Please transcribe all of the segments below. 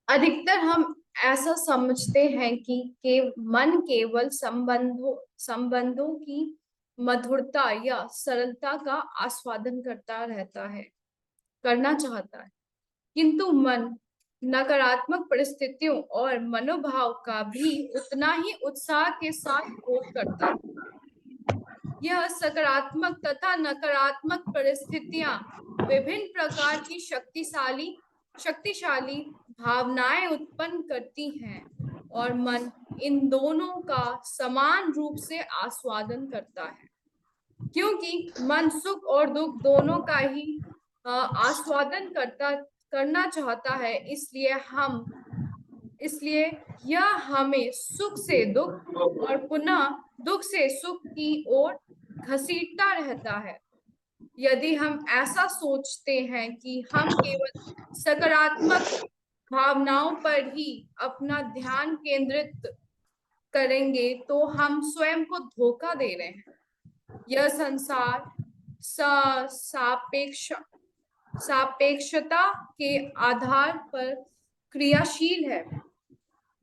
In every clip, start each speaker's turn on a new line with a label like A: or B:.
A: अधिकतर हम ऐसा समझते हैं कि मन केवल संबंधों की मधुरता या सरलता का आस्वादन करना चाहता है, किंतु मन नकारात्मक परिस्थितियों और मनोभाव का भी उतना ही उत्साह के साथ भोग करता है। यह सकारात्मक तथा नकारात्मक परिस्थितियां विभिन्न प्रकार की शक्तिशाली भावनाएं उत्पन्न करती हैं और मन इन दोनों का समान रूप से आस्वादन करता है। क्योंकि मन सुख और दुख दोनों का ही आस्वादन करना चाहता है, इसलिए यह हमें सुख से दुख और पुनः दुख से सुख की ओर घसीटता रहता है। यदि हम ऐसा सोचते हैं कि हम केवल सकारात्मक भावनाओं पर ही अपना ध्यान केंद्रित करेंगे तो हम स्वयं को धोखा दे रहे हैं। यह संसार सापेक्ष सापेक्षता के आधार पर क्रियाशील है।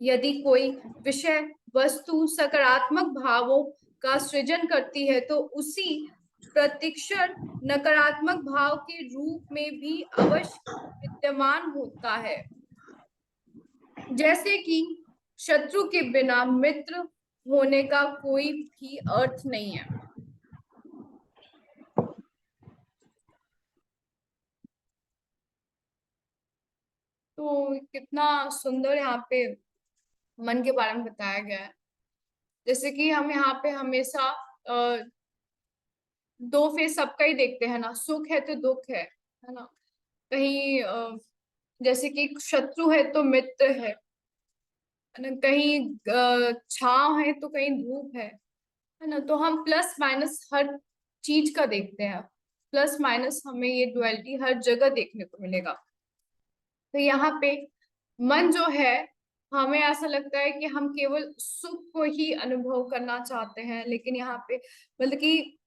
A: यदि कोई विषय वस्तु सकारात्मक भावों का सृजन करती है तो उसी प्रतिक्षण नकारात्मक भाव के रूप में भी अवश्य विद्यमान होता है। जैसे कि शत्रु के बिना मित्र होने का कोई भी अर्थ नहीं है। तो कितना सुंदर यहाँ पे मन के बारे में बताया गया है। जैसे कि हम यहाँ पे हमेशा दो फेस सबका ही देखते हैं ना, सुख है तो दुख है ना। कहीं जैसे कि शत्रु है तो मित्र है ना, कहीं छांव है तो कहीं धूप है ना। तो हम प्लस माइनस हर चीज का देखते हैं, प्लस माइनस हमें ये डुअलिटी हर जगह देखने को मिलेगा। तो यहाँ पे मन जो है, हमें ऐसा लगता है कि हम केवल सुख को ही अनुभव करना चाहते हैं, लेकिन यहाँ पे मतलब कि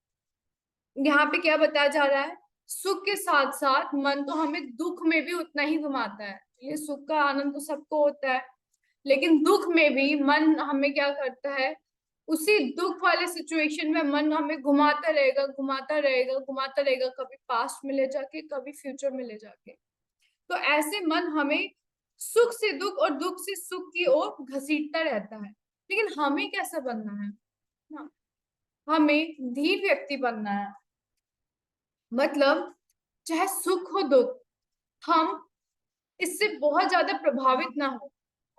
A: यहाँ पे क्या बताया जा रहा है, सुख के साथ साथ मन तो हमें दुख में भी उतना ही घुमाता है। ये सुख का आनंद तो सबको होता है, लेकिन दुख में भी मन हमें क्या करता है, उसी दुख वाले सिचुएशन में मन हमें घुमाता रहेगा, घुमाता रहेगा, घुमाता रहेगा, कभी पास्ट में ले जाके, कभी फ्यूचर में ले जाके। तो ऐसे मन हमें सुख से दुख और दुख से सुख की ओर घसीटता रहता है। लेकिन हमें कैसा बनना है ना, हमें धीर व्यक्ति बनना है। मतलब चाहे सुख हो दुख, हम इससे बहुत ज्यादा प्रभावित ना हो।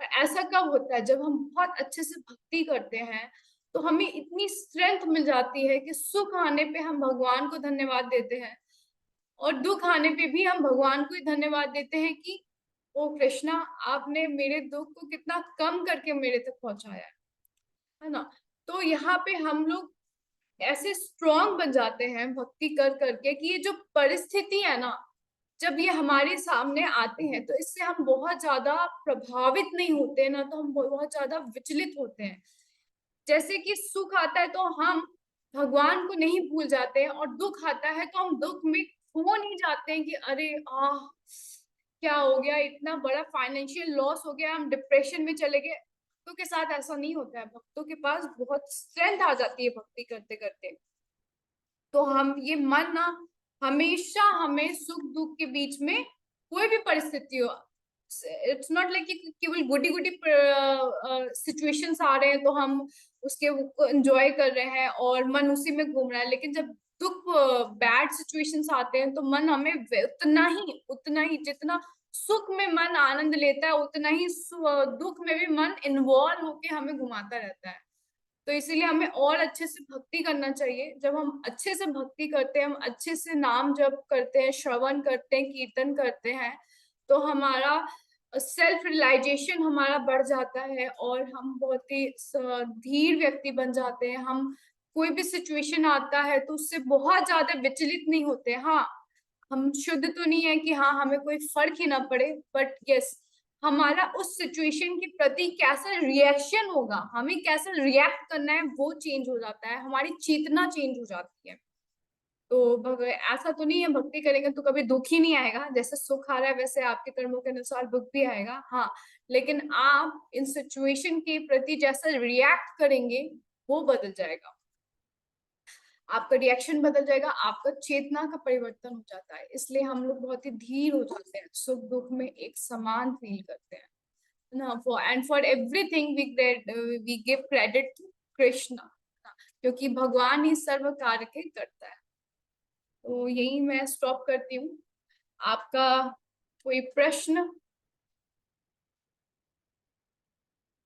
A: ऐसा कब होता है, जब हम बहुत अच्छे से भक्ति करते हैं तो हमें इतनी स्ट्रेंथ मिल जाती है कि सुख आने पे हम भगवान को धन्यवाद देते हैं और दुख आने पे भी हम भगवान को ही धन्यवाद देते हैं कि ओ कृष्णा, आपने मेरे दुख को कितना कम करके मेरे तक पहुंचाया है ना। तो यहाँ पे हम लोग ऐसे स्ट्रांग बन जाते हैं भक्ति कर करके कि ये जो परिस्थिति है ना, जब ये हमारे सामने आते हैं तो इससे हम बहुत ज्यादा प्रभावित नहीं होते हैं ना, तो हम बहुत ज्यादा विचलित होते हैं। जैसे कि सुख आता है तो हम भगवान को नहीं भूल जाते हैं, और दुख आता है तो हम दुख में खो नहीं जाते हैं कि अरे क्या हो गया, इतना बड़ा फाइनेंशियल लॉस हो गया, हम डिप्रेशन में चले गए। भक्तों के साथ ऐसा नहीं होता है, भक्तों के पास बहुत स्ट्रेंथ आ जाती है भक्ति करते करते। तो हम ये मन ना हमेशा हमें सुख दुख के बीच में कोई भी परिस्थिति हो, इट्स नॉट लाइक कि केवल गुडी गुडी सिचुएशंस आ रहे हैं तो हम उसके एंजॉय कर रहे हैं और मन उसी में घूम रहा है। लेकिन जब दुख बैड सिचुएशंस आते हैं तो मन हमें उतना ही जितना सुख में मन आनंद लेता है, उतना ही दुख में भी मन इन्वॉल्व होके हमें घुमाता रहता है। तो इसीलिए हमें और अच्छे से भक्ति करना चाहिए। जब हम अच्छे से भक्ति करते हैं, हम अच्छे से नाम जप करते हैं, श्रवण करते हैं, कीर्तन करते हैं, तो हमारा सेल्फ रियलाइजेशन हमारा बढ़ जाता है और हम बहुत ही धीर व्यक्ति बन जाते हैं। हम कोई भी सिचुएशन आता है तो उससे बहुत ज्यादा विचलित नहीं होते। हाँ, हम शुद्ध तो नहीं है कि हाँ हमें कोई फर्क ही ना पड़े, बट यस, हमारा उस सिचुएशन के प्रति कैसा रिएक्शन होगा, हमें कैसा रिएक्ट करना है, वो चेंज हो जाता है, हमारी चेतना चेंज हो जाती है। तो ऐसा तो नहीं है भक्ति करेंगे तो कभी दुख ही नहीं आएगा, जैसे सुख आ रहा है वैसे आपके कर्मों के अनुसार दुख भी आएगा। हाँ, लेकिन आप इन सिचुएशन के प्रति जैसा रिएक्ट करेंगे वो बदल जाएगा, आपका रिएक्शन बदल जाएगा, आपका चेतना का परिवर्तन हो जाता है। इसलिए हम लोग बहुत ही धीर हो जाते हैं, सुख दुख में एक समान फील करते हैं ना। For everything we give credit to Krishna, क्योंकि भगवान ही सर्व कार्य के करता है। तो यही मैं स्टॉप करती हूँ। आपका कोई प्रश्न?